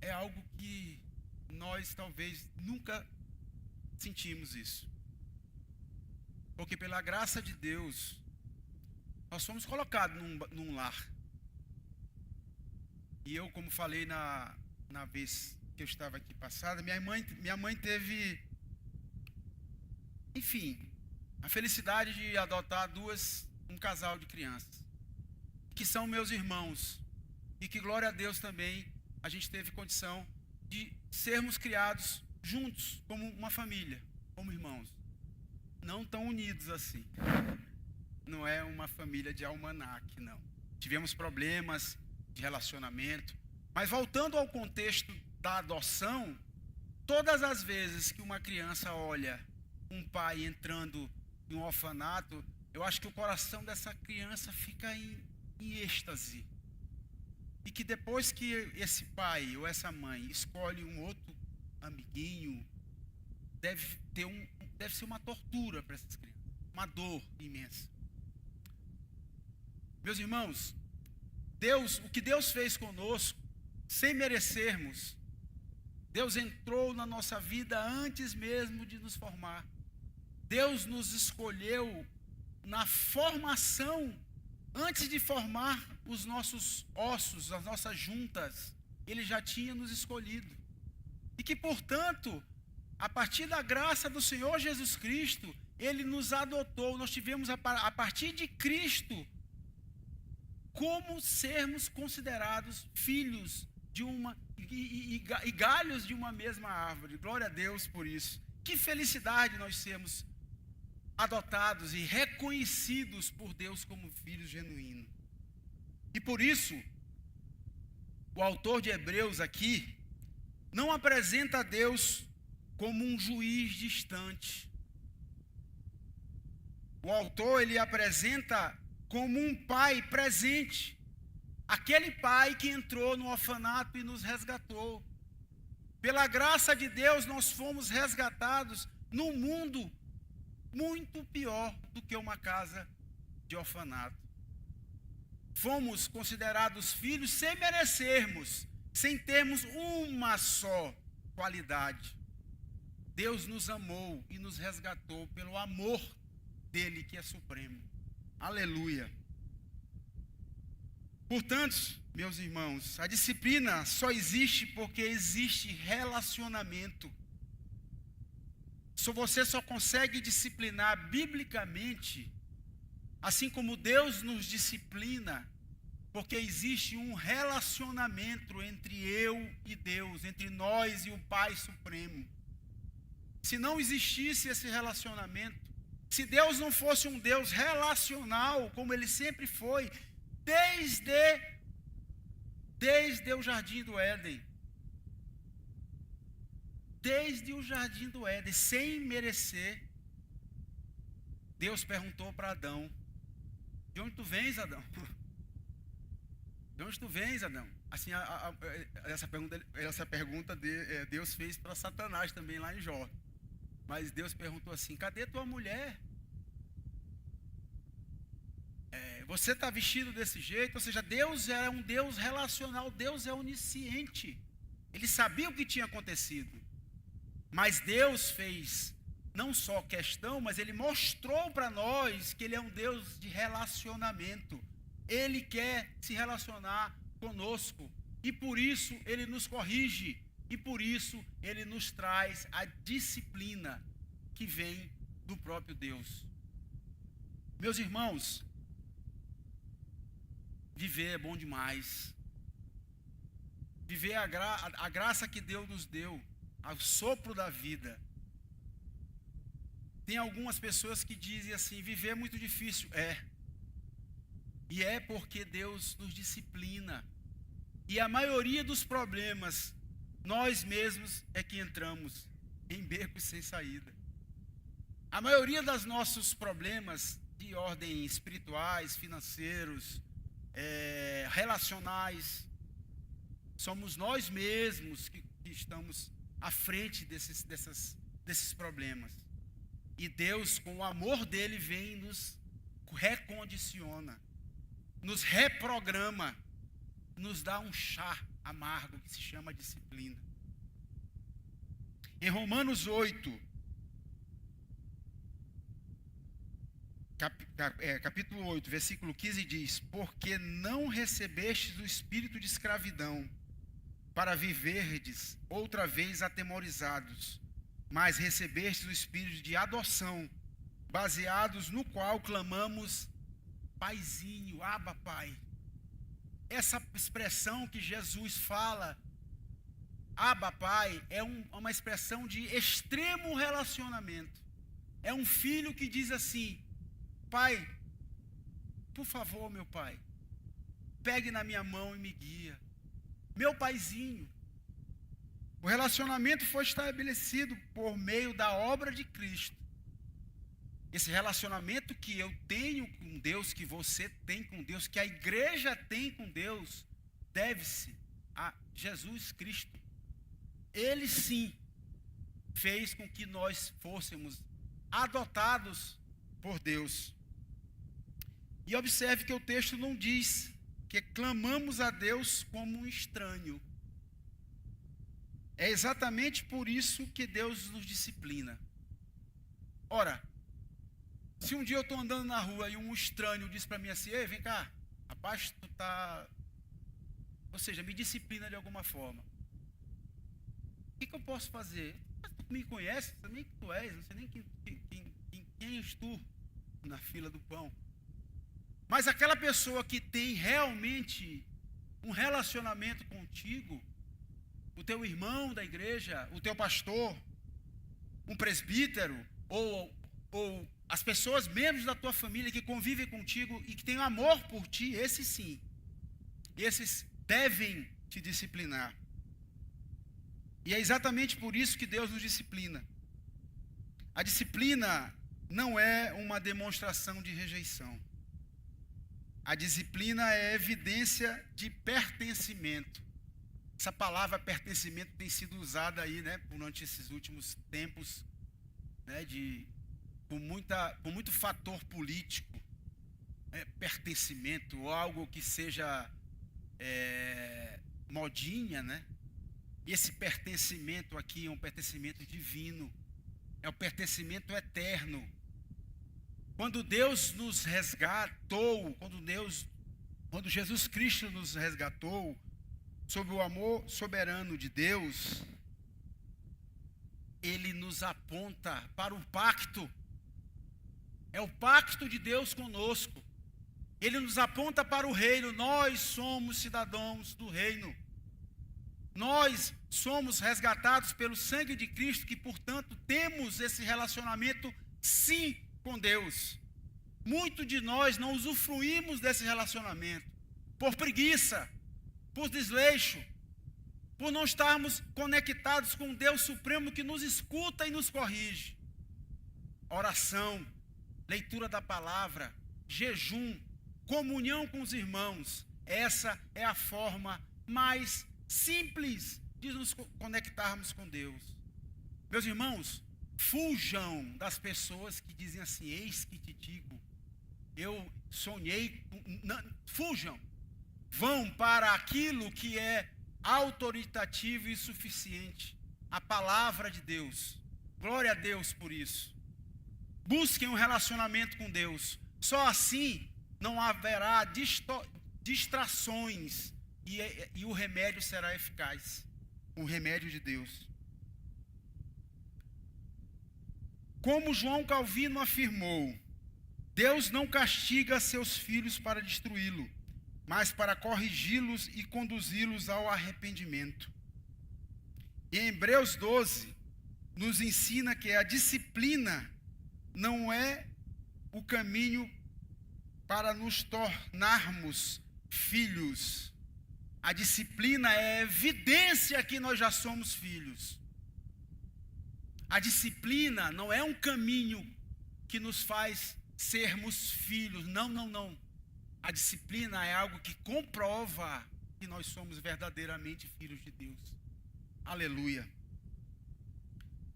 é algo que nós talvez nunca sentimos isso. Porque pela graça de Deus, nós fomos colocados num lar. E eu, como falei na vez que eu estava aqui passada, minha mãe teve, enfim, a felicidade de adotar um casal de crianças, que são meus irmãos. E que, glória a Deus, também a gente teve condição de sermos criados juntos, como uma família, como irmãos. Não tão unidos assim. Não é uma família de almanaque, não. Tivemos problemas de relacionamento. Mas voltando ao contexto da adoção, todas as vezes que uma criança olha um pai entrando em um orfanato, eu acho que o coração dessa criança fica em êxtase. E que depois que esse pai ou essa mãe escolhe um outro amiguinho, deve ser uma tortura para essas crianças, uma dor imensa. Meus irmãos, o que Deus fez conosco, sem merecermos, Deus entrou na nossa vida antes mesmo de nos formar. Deus nos escolheu na formação, antes de formar os nossos ossos, as nossas juntas, Ele já tinha nos escolhido. E que, portanto, a partir da graça do Senhor Jesus Cristo, Ele nos adotou. Nós tivemos, a partir de Cristo, como sermos considerados filhos de uma e galhos de uma mesma árvore. Glória a Deus por isso. Que felicidade nós sermos adotados e reconhecidos por Deus como filhos genuínos. E por isso, o autor de Hebreus aqui não apresenta Deus como um juiz distante. O autor, ele apresenta como um pai presente. Aquele pai que entrou no orfanato e nos resgatou. Pela graça de Deus, nós fomos resgatados num mundo muito pior do que uma casa de orfanato. Fomos considerados filhos sem merecermos, sem termos uma só qualidade. Deus nos amou e nos resgatou pelo amor dele que é supremo. Aleluia. Portanto, meus irmãos, a disciplina só existe porque existe relacionamento. Você só consegue disciplinar biblicamente, assim como Deus nos disciplina, porque existe um relacionamento entre eu e Deus, entre nós e o Pai Supremo. Se não existisse esse relacionamento, se Deus não fosse um Deus relacional, como Ele sempre foi, desde o Jardim do Éden, sem merecer, Deus perguntou para Adão: de onde tu vens, Adão? De onde tu vens, Adão? Assim, essa pergunta Deus fez para Satanás também lá em Jó. Mas Deus perguntou assim: cadê tua mulher? Você está vestido desse jeito? Ou seja, Deus é um Deus relacional, Deus é onisciente. Ele sabia o que tinha acontecido. Mas Deus fez não só questão, mas Ele mostrou para nós que Ele é um Deus de relacionamento. Ele quer se relacionar conosco. E por isso Ele nos corrige. E por isso Ele nos traz a disciplina que vem do próprio Deus. Meus irmãos, viver é bom demais. Viver a graça que Deus nos deu, o sopro da vida. Tem algumas pessoas que dizem assim: viver é muito difícil. E é porque Deus nos disciplina. E a maioria dos problemas, nós mesmos é que entramos em becos sem saída. A maioria dos nossos problemas de ordem espirituais, financeiros, relacionais, somos nós mesmos que estamos à frente desses problemas. E Deus, com o amor dele, vem e nos recondiciona, nos reprograma, nos dá um chá amargo que se chama disciplina. Em Romanos 8, capítulo 8, versículo 15 diz: porque não recebestes o espírito de escravidão, para viverdes outra vez atemorizados, mas recebestes o espírito de adoção, baseados no qual clamamos: Paizinho, Abba, Pai. Essa expressão que Jesus fala, Abba, Pai, é uma expressão de extremo relacionamento. É um filho que diz assim: Pai, por favor, meu Pai, pegue na minha mão e me guia. Meu paizinho. O relacionamento foi estabelecido por meio da obra de Cristo. esse relacionamento que eu tenho com Deus, que você tem com Deus, que a igreja tem com Deus, deve-se a Jesus Cristo. Ele sim fez com que nós fôssemos adotados por Deus. E observe que o texto não diz que clamamos a Deus como um estranho. É exatamente por isso que Deus nos disciplina. Ora, se um dia eu estou andando na rua e um estranho diz para mim assim: ei, vem cá, rapaz, tu tá... Ou seja, me disciplina de alguma forma. O que eu posso fazer? Tu me conhece, não sei nem quem tu és, não sei nem quem és tu na fila do pão. Mas aquela pessoa que tem realmente um relacionamento contigo, o teu irmão da igreja, o teu pastor, um presbítero, ou as pessoas, membros da tua família que convivem contigo e que têm amor por ti, esses sim, esses devem te disciplinar. E é exatamente por isso que Deus nos disciplina. A disciplina não é uma demonstração de rejeição. A disciplina é evidência de pertencimento. Essa palavra pertencimento tem sido usada aí, né, durante esses últimos tempos, né, por muito fator político, pertencimento, ou algo que seja modinha, né? E esse pertencimento aqui é um pertencimento divino, é um pertencimento eterno. Quando Deus nos resgatou, quando Jesus Cristo nos resgatou, sob o amor soberano de Deus, Ele nos aponta para um pacto. É o pacto de Deus conosco. Ele nos aponta para o reino. Nós somos cidadãos do reino. Nós somos resgatados pelo sangue de Cristo, que, portanto, temos esse relacionamento, sim, com Deus. Muitos de nós não usufruímos desse relacionamento por preguiça, por desleixo, por não estarmos conectados com Deus Supremo que nos escuta e nos corrige. Oração, leitura da palavra, jejum, comunhão com os irmãos, essa é a forma mais simples de nos conectarmos com Deus. Meus irmãos, fujam das pessoas que dizem assim: eis que te digo, eu sonhei, fujam, vão para aquilo que é autoritativo e suficiente, a palavra de Deus. Glória a Deus por isso. Busquem um relacionamento com Deus, só assim não haverá distrações e o remédio será eficaz, o remédio de Deus. Como João Calvino afirmou, Deus não castiga seus filhos para destruí-lo, mas para corrigi-los e conduzi-los ao arrependimento. E em Hebreus 12, nos ensina que a disciplina não é o caminho para nos tornarmos filhos. A disciplina é evidência que nós já somos filhos. A disciplina não é um caminho que nos faz sermos filhos. Não. A disciplina é algo que comprova que nós somos verdadeiramente filhos de Deus. Aleluia.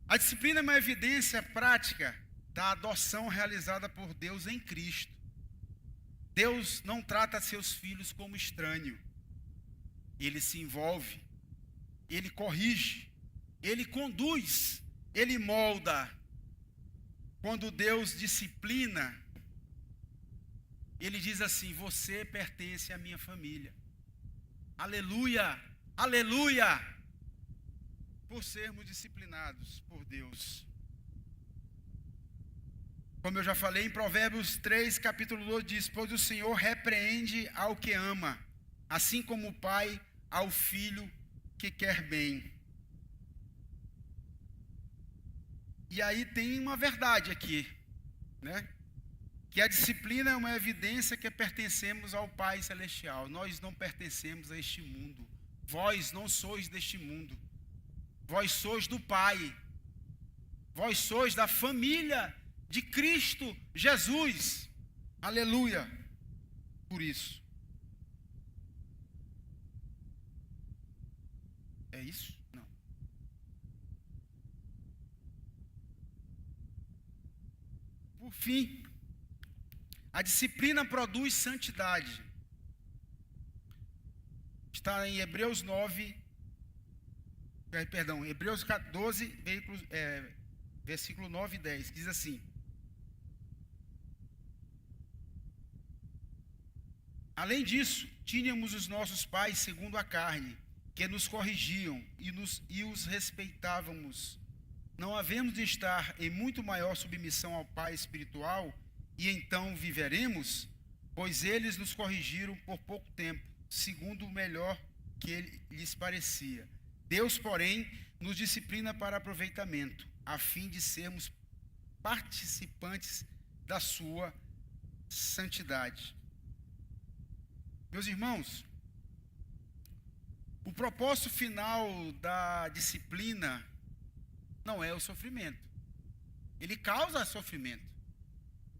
A disciplina é uma evidência prática da adoção realizada por Deus em Cristo. Deus não trata seus filhos como estranho. Ele se envolve, Ele corrige, Ele conduz, Ele molda. Quando Deus disciplina, Ele diz assim: você pertence à minha família. Aleluia, aleluia, por sermos disciplinados por Deus. Como eu já falei, em Provérbios 3, capítulo 2, diz: pois o Senhor repreende ao que ama, assim como o pai ao filho que quer bem. E aí tem uma verdade aqui, né? Que a disciplina é uma evidência que pertencemos ao Pai Celestial. Nós não pertencemos a este mundo. Vós não sois deste mundo. Vós sois do Pai. Vós sois da família de Cristo Jesus. Aleluia por isso. É isso? Não. Por fim, a disciplina produz santidade. Está em Hebreus 12, versículo 9 e 10, que diz assim: além disso, tínhamos os nossos pais segundo a carne, que nos corrigiam e os respeitávamos. Não havemos de estar em muito maior submissão ao Pai espiritual, e então viveremos? Pois eles nos corrigiram por pouco tempo, segundo o melhor que lhes parecia. Deus, porém, nos disciplina para aproveitamento, a fim de sermos participantes da sua santidade. Meus irmãos, o propósito final da disciplina não é o sofrimento. Ele causa sofrimento,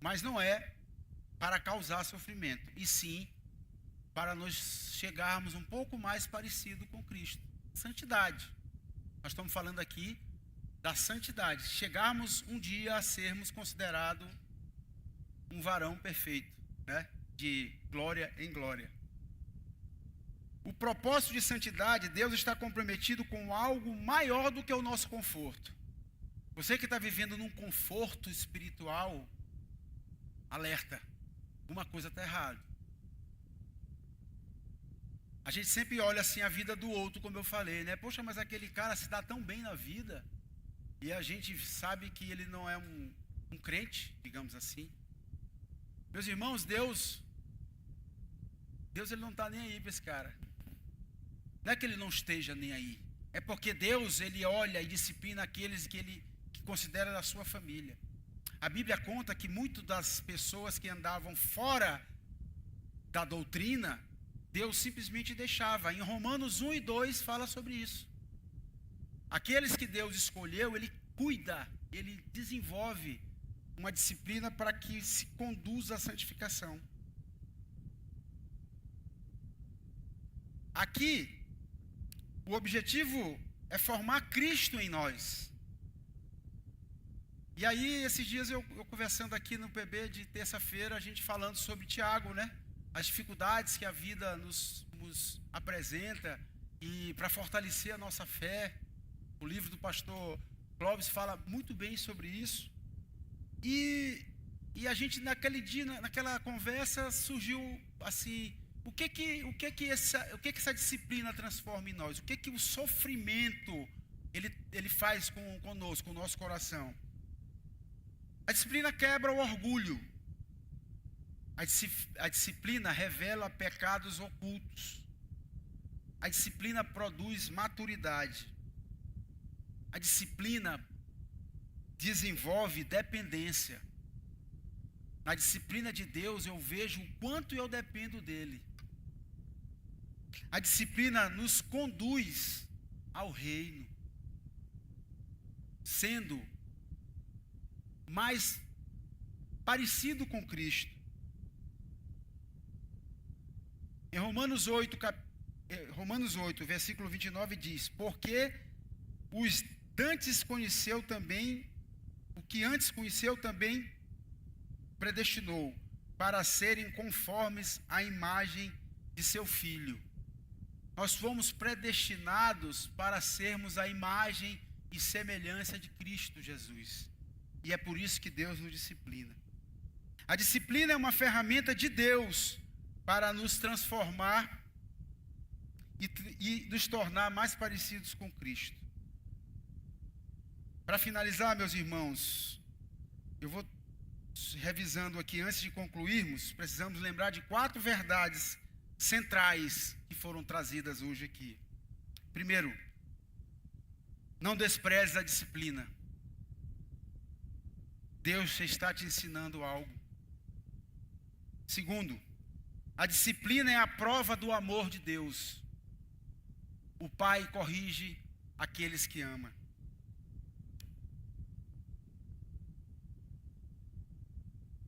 mas não é para causar sofrimento, e sim para nós chegarmos um pouco mais parecido com Cristo. Santidade. Nós estamos falando aqui da santidade. Chegarmos um dia a sermos considerados um varão perfeito, né? De glória em glória. O propósito de santidade, Deus está comprometido com algo maior do que o nosso conforto. Você que está vivendo num conforto espiritual, alerta, alguma coisa está errada. A gente sempre olha assim a vida do outro, como eu falei, né? Poxa, mas aquele cara se dá tão bem na vida, e a gente sabe que ele não é um crente, digamos assim. Meus irmãos, Deus ele não está nem aí para esse cara. Não é que ele não esteja nem aí. É porque Deus, ele olha e disciplina aqueles que ele considera da sua família. A Bíblia conta que muitas das pessoas que andavam fora da doutrina, Deus simplesmente deixava. Em Romanos 1 e 2 fala sobre isso. Aqueles que Deus escolheu, ele cuida, ele desenvolve uma disciplina para que se conduza à santificação. Aqui, o objetivo é formar Cristo em nós. E aí, esses dias eu conversando aqui no PB de terça-feira, a gente falando sobre Tiago, né? As dificuldades que a vida nos apresenta, e para fortalecer a nossa fé. O livro do pastor Clóvis fala muito bem sobre isso. E a gente, naquele dia, naquela conversa, surgiu assim: o que essa disciplina transforma em nós? O que o sofrimento ele faz conosco, com o nosso coração? A disciplina quebra o orgulho. A disciplina revela pecados ocultos. A disciplina produz maturidade. A disciplina desenvolve dependência. Na disciplina de Deus eu vejo o quanto eu dependo dele. A disciplina nos conduz ao reino, sendo mais parecido com Cristo. Em Romanos 8, versículo 29 diz: porque o que antes conheceu também predestinou para serem conformes à imagem de seu Filho. Nós fomos predestinados para sermos a imagem e semelhança de Cristo Jesus. E é por isso que Deus nos disciplina. A disciplina é uma ferramenta de Deus para nos transformar e nos tornar mais parecidos com Cristo. Para finalizar, meus irmãos, eu vou revisando aqui, antes de concluirmos, precisamos lembrar de 4 verdades centrais que foram trazidas hoje aqui. Primeiro, não despreze a disciplina. Deus está te ensinando algo. Segundo, a disciplina é a prova do amor de Deus. O Pai corrige aqueles que ama.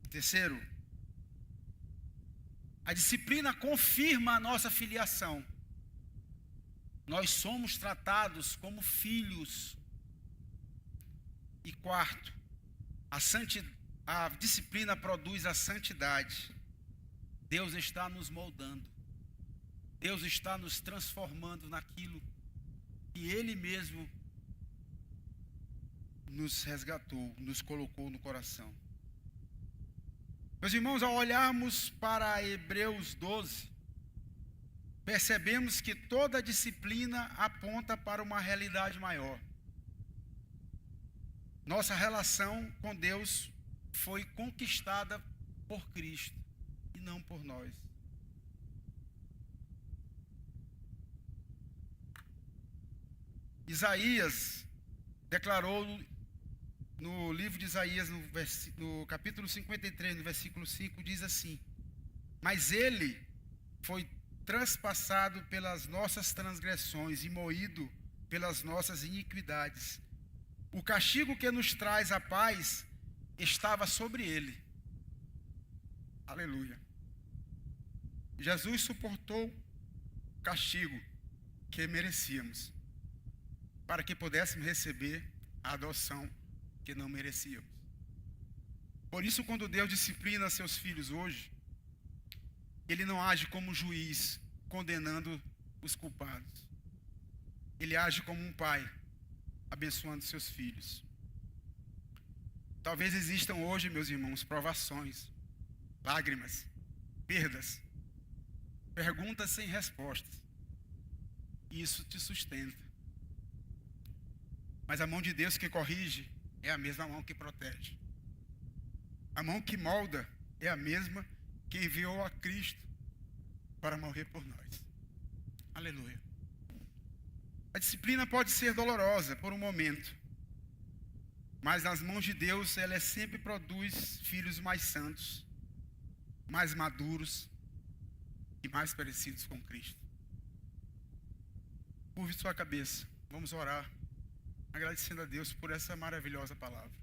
Terceiro, a disciplina confirma a nossa filiação. Nós somos tratados como filhos. E quarto, a disciplina produz a santidade. Deus está nos moldando. Deus está nos transformando naquilo que Ele mesmo nos resgatou, nos colocou no coração. Meus irmãos, ao olharmos para Hebreus 12, percebemos que toda disciplina aponta para uma realidade maior. Nossa relação com Deus foi conquistada por Cristo e não por nós. Isaías declarou no livro de Isaías, no capítulo 53, no versículo 5, diz assim: mas ele foi transpassado pelas nossas transgressões e moído pelas nossas iniquidades. O castigo que nos traz a paz estava sobre ele. Aleluia. Jesus suportou o castigo que merecíamos, para que pudéssemos receber a adoção que não merecíamos. Por isso, quando Deus disciplina seus filhos hoje, Ele não age como juiz, condenando os culpados. Ele age como um pai, abençoando seus filhos. Talvez existam hoje, meus irmãos, provações, lágrimas, perdas, perguntas sem respostas. E isso te sustenta. Mas a mão de Deus que corrige é a mesma mão que protege. A mão que molda é a mesma que enviou a Cristo para morrer por nós. Aleluia. A disciplina pode ser dolorosa por um momento, mas nas mãos de Deus ela sempre produz filhos mais santos, mais maduros e mais parecidos com Cristo. Curve sua cabeça, vamos orar, agradecendo a Deus por essa maravilhosa palavra.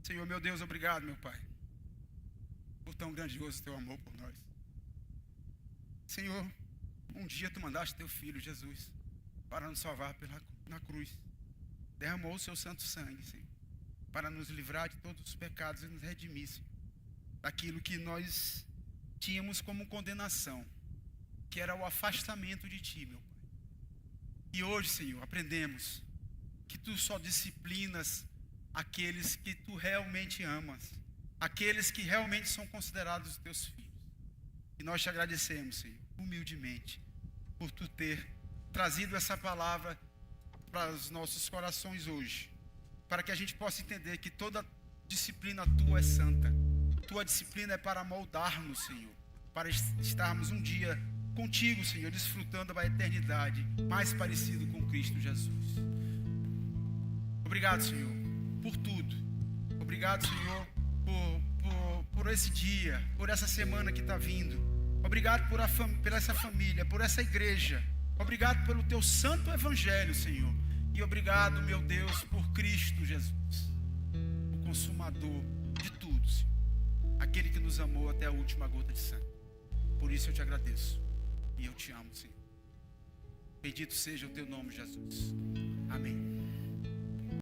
Senhor, meu Deus, obrigado, meu Pai, por tão grandioso teu amor por nós. Senhor, um dia tu mandaste teu filho Jesus para nos salvar na cruz. Derramou o seu santo sangue, Senhor, para nos livrar de todos os pecados e nos redimir, Senhor, daquilo que nós tínhamos como condenação, que era o afastamento de ti, meu Pai. E hoje, Senhor, aprendemos que tu só disciplinas aqueles que tu realmente amas, aqueles que realmente são considerados os teus filhos. E nós te agradecemos, Senhor, humildemente, por tu ter trazido essa palavra para os nossos corações hoje, para que a gente possa entender que toda disciplina tua é santa. Tua disciplina é para moldar-nos, Senhor, para estarmos um dia contigo, Senhor, desfrutando da eternidade, mais parecido com Cristo Jesus. Obrigado, Senhor, por tudo. Obrigado, Senhor, por esse dia, por essa semana que está vindo. Obrigado por essa família, por essa igreja. Obrigado pelo teu santo evangelho, Senhor. E obrigado, meu Deus, por Cristo Jesus, o consumador de tudo, Senhor. Aquele que nos amou até a última gota de sangue. Por isso eu te agradeço. E eu te amo, Senhor. Bendito seja o teu nome, Jesus. Amém.